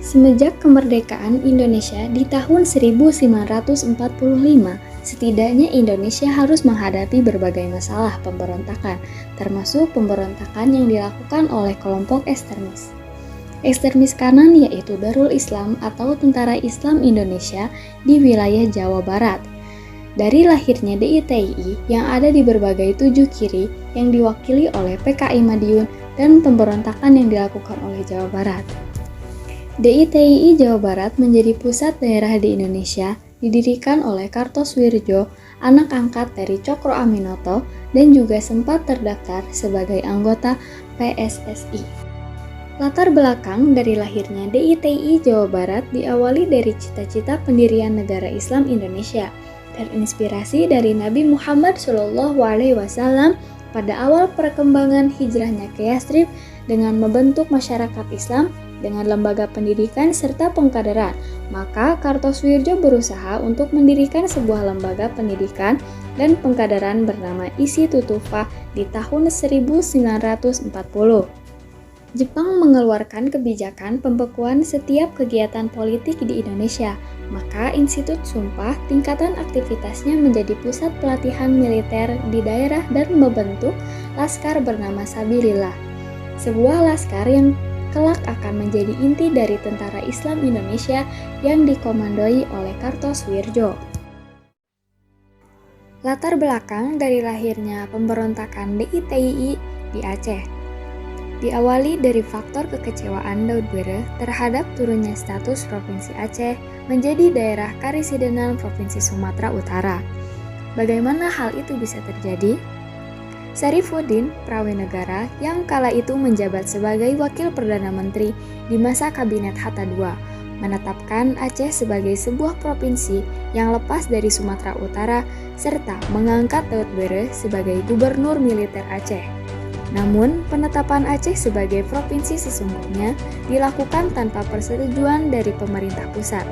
Semenjak kemerdekaan Indonesia di tahun 1945, setidaknya Indonesia harus menghadapi berbagai masalah pemberontakan, termasuk pemberontakan yang dilakukan oleh kelompok ekstremis. Ekstremis kanan yaitu Darul Islam atau Tentara Islam Indonesia di wilayah Jawa Barat. Dari lahirnya DITII yang ada di berbagai tujuh kiri yang diwakili oleh PKI Madiun dan pemberontakan yang dilakukan oleh Jawa Barat. DITII Jawa Barat menjadi pusat daerah di Indonesia, didirikan oleh Kartosoewirjo, anak angkat dari Cokro Aminoto, dan juga sempat terdaftar sebagai anggota PSSI. Latar belakang dari lahirnya DITII Jawa Barat diawali dari cita-cita pendirian negara Islam Indonesia, terinspirasi dari Nabi Muhammad SAW pada awal perkembangan hijrahnya ke Yathrib dengan membentuk masyarakat Islam dengan lembaga pendidikan serta pengkaderan. Maka Kartosoewirjo berusaha untuk mendirikan sebuah lembaga pendidikan dan pengkaderan bernama Isi Tutufa di tahun 1940. Jepang mengeluarkan kebijakan pembekuan setiap kegiatan politik di Indonesia, maka Institut Sumpah tingkatan aktivitasnya menjadi pusat pelatihan militer di daerah dan membentuk laskar bernama Sabilillah, sebuah laskar yang kelak akan menjadi inti dari Tentara Islam Indonesia yang dikomandoi oleh Kartosoewirjo. Latar belakang dari lahirnya pemberontakan DITII di Aceh diawali dari faktor kekecewaan Daud Bere terhadap turunnya status Provinsi Aceh menjadi daerah karisidenan Provinsi Sumatera Utara. Bagaimana hal itu bisa terjadi? Sarifuddin Prawenegara yang kala itu menjabat sebagai Wakil Perdana Menteri di masa Kabinet Hatta II menetapkan Aceh sebagai sebuah provinsi yang lepas dari Sumatera Utara serta mengangkat Daud Bere sebagai Gubernur Militer Aceh. Namun, penetapan Aceh sebagai provinsi sesungguhnya dilakukan tanpa persetujuan dari pemerintah pusat.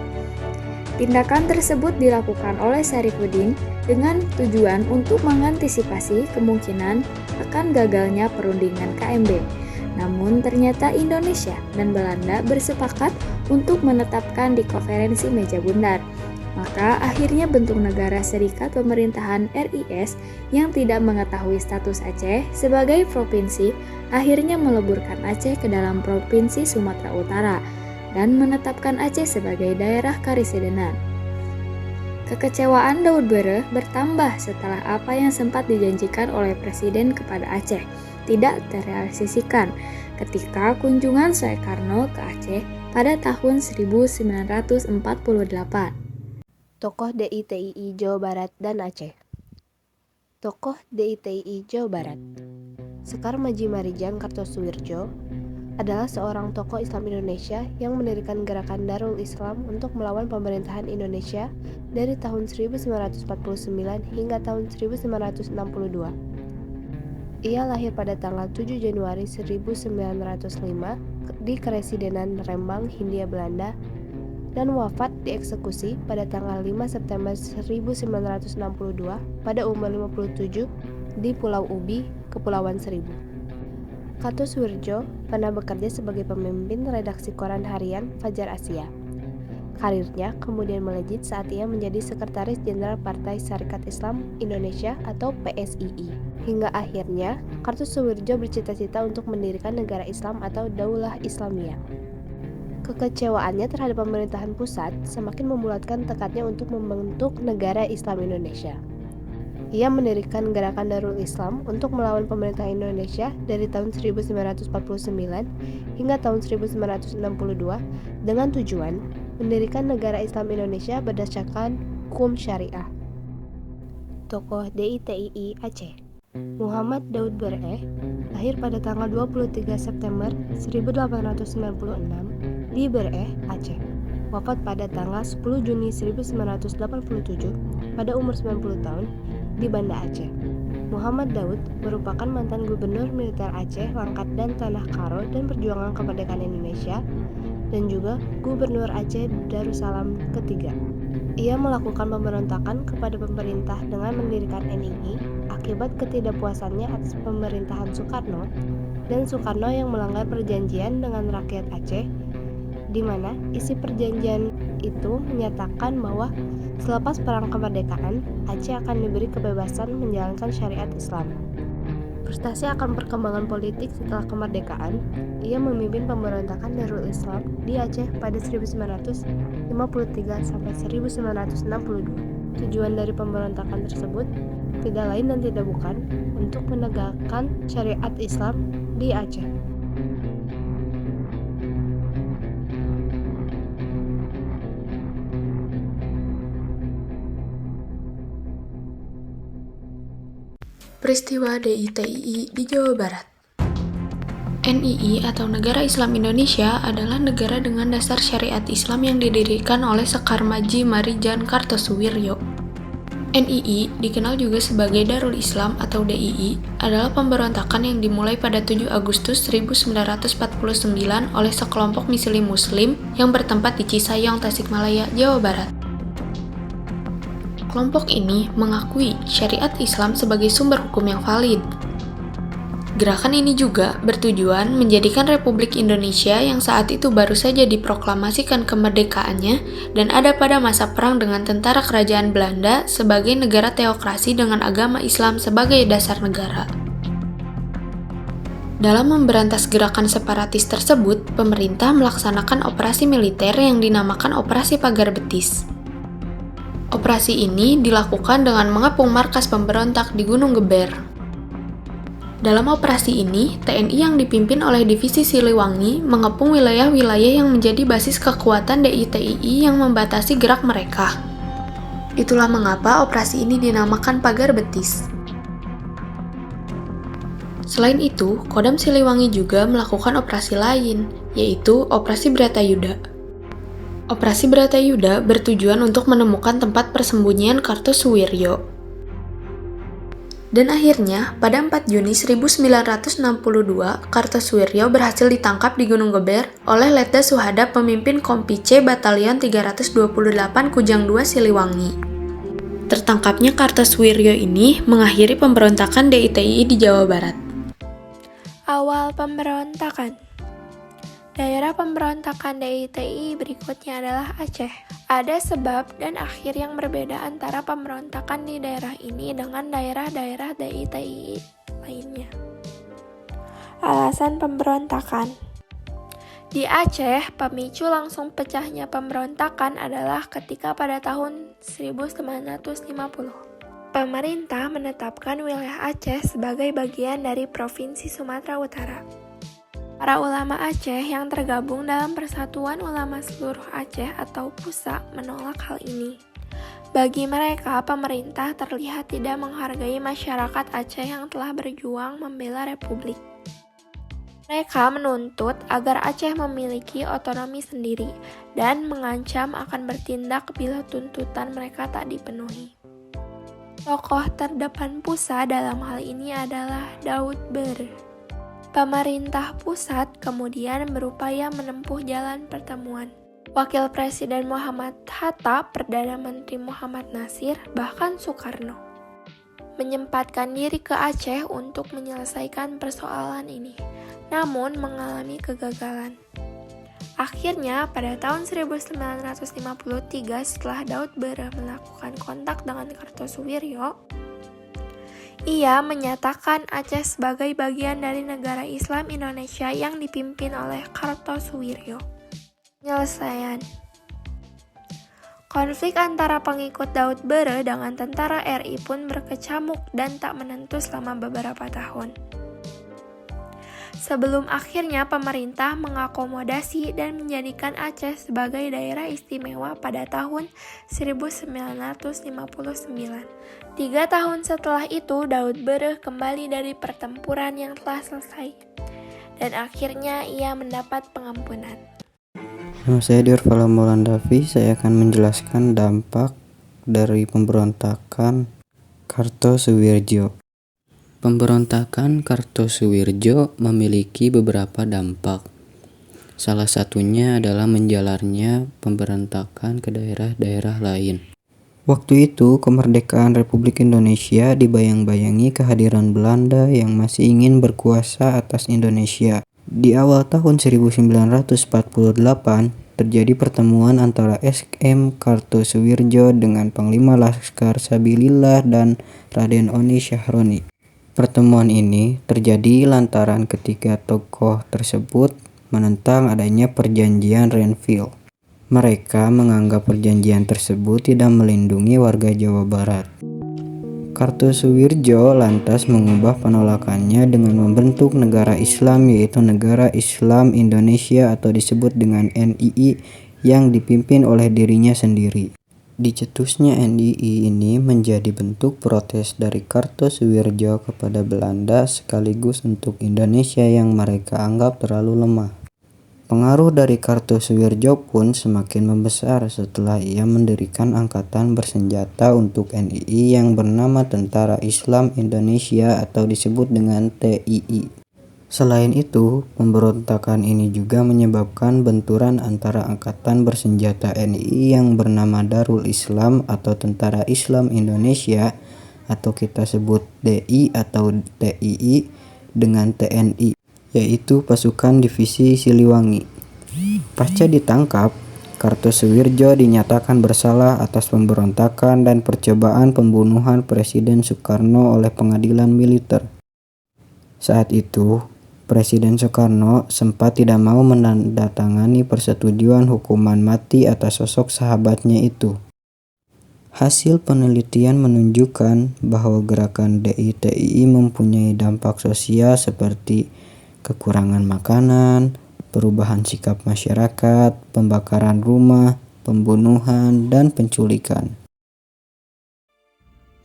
Tindakan tersebut dilakukan oleh Sarifuddin dengan tujuan untuk mengantisipasi kemungkinan akan gagalnya perundingan KMB. Namun ternyata Indonesia dan Belanda bersepakat untuk menetapkan di konferensi meja bundar. Maka akhirnya bentuk negara serikat pemerintahan RIS yang tidak mengetahui status Aceh sebagai provinsi akhirnya meleburkan Aceh ke dalam Provinsi Sumatera Utara dan menetapkan Aceh sebagai daerah karisidenan. Kekecewaan Daud Bere bertambah setelah apa yang sempat dijanjikan oleh Presiden kepada Aceh tidak terrealisasikan ketika kunjungan Soekarno ke Aceh pada tahun 1948. Tokoh DITII Jawa Barat dan Aceh. Tokoh DITII Jawa Barat. Sekar Maji Marijang Kartosoewirjo adalah seorang tokoh Islam Indonesia yang mendirikan gerakan Darul Islam untuk melawan pemerintahan Indonesia dari tahun 1949 hingga tahun 1962. Ia lahir pada tanggal 7 Januari 1905 di Karesidenan Rembang, Hindia Belanda, dan wafat dieksekusi pada tanggal 5 September 1962 pada umur 57 di Pulau Ubi, Kepulauan Seribu. Kartosoewirjo pernah bekerja sebagai pemimpin redaksi koran harian Fajar Asia. Karirnya kemudian melejit saat ia menjadi Sekretaris Jenderal Partai Sarekat Islam Indonesia atau PSII. Hingga akhirnya, Kartosoewirjo bercita-cita untuk mendirikan negara Islam atau Daulah Islamiyah. Kekecewaannya terhadap pemerintahan pusat semakin memulatkan tekadnya untuk membentuk negara Islam Indonesia. Ia mendirikan gerakan Darul Islam untuk melawan pemerintah Indonesia dari tahun 1949 hingga tahun 1962 dengan tujuan mendirikan negara Islam Indonesia berdasarkan hukum syariah. Tokoh DITII Aceh. Muhammad Daud Bere lahir pada tanggal 23 September 1896 di Bere, Aceh. Wafat pada tanggal 10 Juni 1987 pada umur 90 tahun di Banda Aceh. Muhammad Daud merupakan mantan gubernur militer Aceh, Langkat, dan Tanah Karo dan perjuangan kemerdekaan Indonesia, dan juga gubernur Aceh Darussalam ketiga. Ia melakukan pemberontakan kepada pemerintah dengan mendirikan NII akibat ketidakpuasannya atas pemerintahan Soekarno, dan Soekarno yang melanggar perjanjian dengan rakyat Aceh di mana isi perjanjian itu menyatakan bahwa selepas perang kemerdekaan, Aceh akan diberi kebebasan menjalankan syariat Islam. Frustasi akan perkembangan politik setelah kemerdekaan, ia memimpin pemberontakan Darul Islam di Aceh pada 1953 sampai 1962. Tujuan dari pemberontakan tersebut tidak lain dan tidak bukan untuk menegakkan syariat Islam di Aceh. Peristiwa DITII di Jawa Barat. NII atau Negara Islam Indonesia adalah negara dengan dasar syariat Islam yang didirikan oleh Sekar Maji Marijan Kartosuwiryo. NII, dikenal juga sebagai Darul Islam atau DII, adalah pemberontakan yang dimulai pada 7 Agustus 1949 oleh sekelompok misli Muslim yang bertempat di Cisayong, Tasikmalaya, Jawa Barat. Kelompok ini mengakui syariat Islam sebagai sumber hukum yang valid. Gerakan ini juga bertujuan menjadikan Republik Indonesia yang saat itu baru saja diproklamasikan kemerdekaannya dan ada pada masa perang dengan tentara kerajaan Belanda sebagai negara teokrasi dengan agama Islam sebagai dasar negara. Dalam memberantas gerakan separatis tersebut, pemerintah melaksanakan operasi militer yang dinamakan Operasi Pagar Betis. Operasi ini dilakukan dengan mengepung markas pemberontak di Gunung Geber. Dalam operasi ini, TNI yang dipimpin oleh Divisi Siliwangi mengepung wilayah-wilayah yang menjadi basis kekuatan DITII yang membatasi gerak mereka. Itulah mengapa operasi ini dinamakan Pagar Betis. Selain itu, Kodam Siliwangi juga melakukan operasi lain, yaitu Operasi Bratayuda. Operasi Bratayuda bertujuan untuk menemukan tempat persembunyian Kartosuwiryo. Dan akhirnya, pada 4 Juni 1962, Kartosuwiryo berhasil ditangkap di Gunung Geber oleh Letda Suhada pemimpin Kompi C Batalion 328 Kujang II Siliwangi. Tertangkapnya Kartosuwiryo ini mengakhiri pemberontakan DITII di Jawa Barat. Awal pemberontakan. Daerah pemberontakan DITII berikutnya adalah Aceh. Ada sebab dan akhir yang berbeda antara pemberontakan di daerah ini dengan daerah-daerah DITII lainnya. Alasan pemberontakan. Di Aceh, pemicu langsung pecahnya pemberontakan adalah ketika pada tahun 1950. Pemerintah menetapkan wilayah Aceh sebagai bagian dari Provinsi Sumatera Utara. Para ulama Aceh yang tergabung dalam Persatuan Ulama Seluruh Aceh atau PUSA menolak hal ini. Bagi mereka, pemerintah terlihat tidak menghargai masyarakat Aceh yang telah berjuang membela republik. Mereka menuntut agar Aceh memiliki otonomi sendiri dan mengancam akan bertindak bila tuntutan mereka tak dipenuhi. Tokoh terdepan PUSA dalam hal ini adalah Daud Ber. Pemerintah pusat kemudian berupaya menempuh jalan pertemuan. Wakil Presiden Muhammad Hatta, Perdana Menteri Muhammad Nasir, bahkan Soekarno menyempatkan diri ke Aceh untuk menyelesaikan persoalan ini, namun mengalami kegagalan. Akhirnya, pada tahun 1953 setelah Daud Ber melakukan kontak dengan Kartosuwiryo, ia menyatakan Aceh sebagai bagian dari negara Islam Indonesia yang dipimpin oleh Kartosuwiryo. Penyelesaian. Konflik antara pengikut Daud Ber dengan tentara RI pun berkecamuk dan tak menentu selama beberapa tahun. Sebelum akhirnya pemerintah mengakomodasi dan menjadikan Aceh sebagai daerah istimewa pada tahun 1959. 3 tahun setelah itu, Daud Ber kembali dari pertempuran yang telah selesai, dan akhirnya ia mendapat pengampunan. Nama saya Diorvala Maulandavi. Saya akan menjelaskan dampak dari pemberontakan Kartosuwiryo. Pemberontakan Kartosuwiryo memiliki beberapa dampak. Salah satunya adalah menjalarnya pemberontakan ke daerah-daerah lain. Waktu itu, kemerdekaan Republik Indonesia dibayang-bayangi kehadiran Belanda yang masih ingin berkuasa atas Indonesia. Di awal tahun 1948, terjadi pertemuan antara SM Kartosuwirjo dengan Panglima Laskar Sabilillah dan Raden Oni Syahroni. Pertemuan ini terjadi lantaran ketiga tokoh tersebut menentang adanya perjanjian Renville. Mereka menganggap perjanjian tersebut tidak melindungi warga Jawa Barat. Kartosuwirjo lantas mengubah penolakannya dengan membentuk negara Islam, yaitu Negara Islam Indonesia atau disebut dengan NII, yang dipimpin oleh dirinya sendiri. Dicetusnya NII ini menjadi bentuk protes dari Kartosuwirjo kepada Belanda sekaligus untuk Indonesia yang mereka anggap terlalu lemah. Pengaruh dari Kartosuwirjo pun semakin membesar setelah ia mendirikan angkatan bersenjata untuk NII yang bernama Tentara Islam Indonesia atau disebut dengan TII. Selain itu, pemberontakan ini juga menyebabkan benturan antara angkatan bersenjata NII yang bernama Darul Islam atau Tentara Islam Indonesia atau kita sebut DI atau TII dengan TNI, yaitu pasukan divisi Siliwangi. Pasca ditangkap, Kartosuwirjo dinyatakan bersalah atas pemberontakan dan percobaan pembunuhan Presiden Soekarno oleh pengadilan militer. Saat itu, Presiden Soekarno sempat tidak mau menandatangani persetujuan hukuman mati atas sosok sahabatnya itu. Hasil penelitian menunjukkan bahwa gerakan DI-TII mempunyai dampak sosial seperti kekurangan makanan, perubahan sikap masyarakat, pembakaran rumah, pembunuhan, dan penculikan.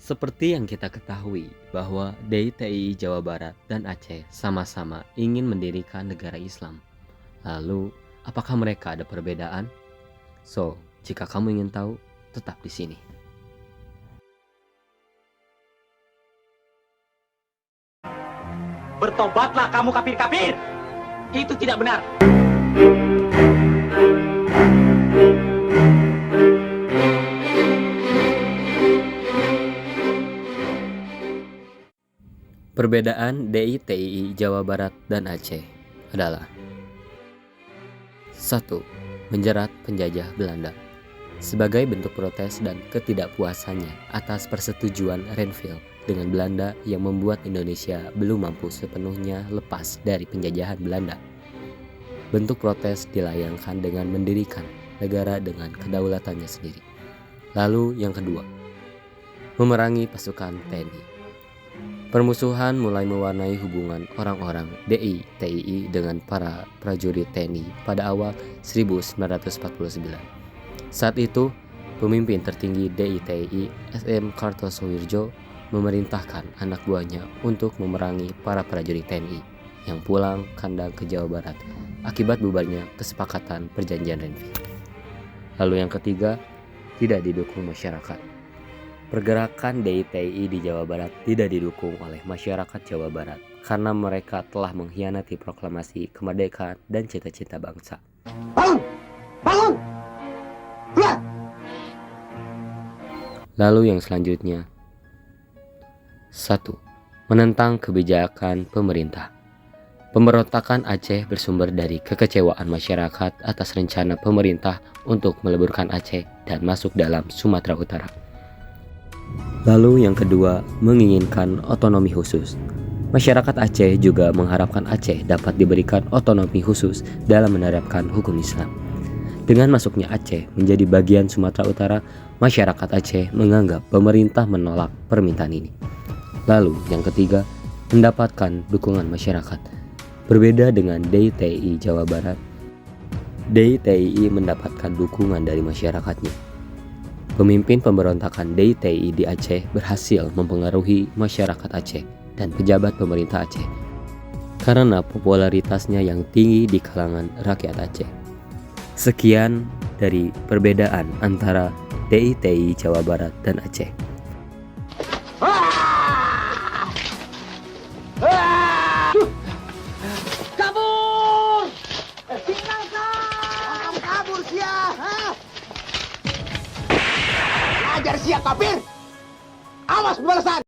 Seperti yang kita ketahui bahwa DI-TII Jawa Barat dan Aceh sama-sama ingin mendirikan negara Islam. Lalu, apakah mereka ada perbedaan? So, jika kamu ingin tahu, tetap di sini. Bertobatlah kamu kafir-kafir. Itu tidak benar. Perbedaan DI-TII Jawa Barat dan Aceh adalah 1. Menjerat penjajah Belanda. Sebagai bentuk protes dan ketidakpuasannya atas persetujuan Renville dengan Belanda yang membuat Indonesia belum mampu sepenuhnya lepas dari penjajahan Belanda. Bentuk protes dilayangkan dengan mendirikan negara dengan kedaulatannya sendiri. Lalu yang kedua, memerangi pasukan TNI. Permusuhan mulai mewarnai hubungan orang-orang DI-TII dengan para prajurit TNI pada awal 1949. Saat itu, pemimpin tertinggi DI-TII SM Kartosuwirjo memerintahkan anak buahnya untuk memerangi para prajurit TNI yang pulang kandang ke Jawa Barat akibat bubarnya kesepakatan perjanjian Renville. Lalu yang ketiga, tidak didukung masyarakat. Pergerakan DI-TII di Jawa Barat tidak didukung oleh masyarakat Jawa Barat karena mereka telah mengkhianati proklamasi kemerdekaan dan cita-cita bangsa. Bangun! Bangun! Keluar! Lalu yang selanjutnya, 1. Menentang kebijakan pemerintah. Pemberontakan Aceh bersumber dari kekecewaan masyarakat atas rencana pemerintah untuk meleburkan Aceh dan masuk dalam Sumatera Utara. Lalu yang kedua, menginginkan otonomi khusus. Masyarakat Aceh juga mengharapkan Aceh dapat diberikan otonomi khusus dalam menerapkan hukum Islam. Dengan masuknya Aceh menjadi bagian Sumatera Utara, masyarakat Aceh menganggap pemerintah menolak permintaan ini. Lalu yang ketiga, mendapatkan dukungan masyarakat. Berbeda dengan DI-TII Jawa Barat, DI-TII mendapatkan dukungan dari masyarakatnya. Pemimpin pemberontakan DI-TII di Aceh berhasil mempengaruhi masyarakat Aceh dan pejabat pemerintah Aceh karena popularitasnya yang tinggi di kalangan rakyat Aceh. Sekian dari perbedaan antara DI-TII Jawa Barat dan Aceh.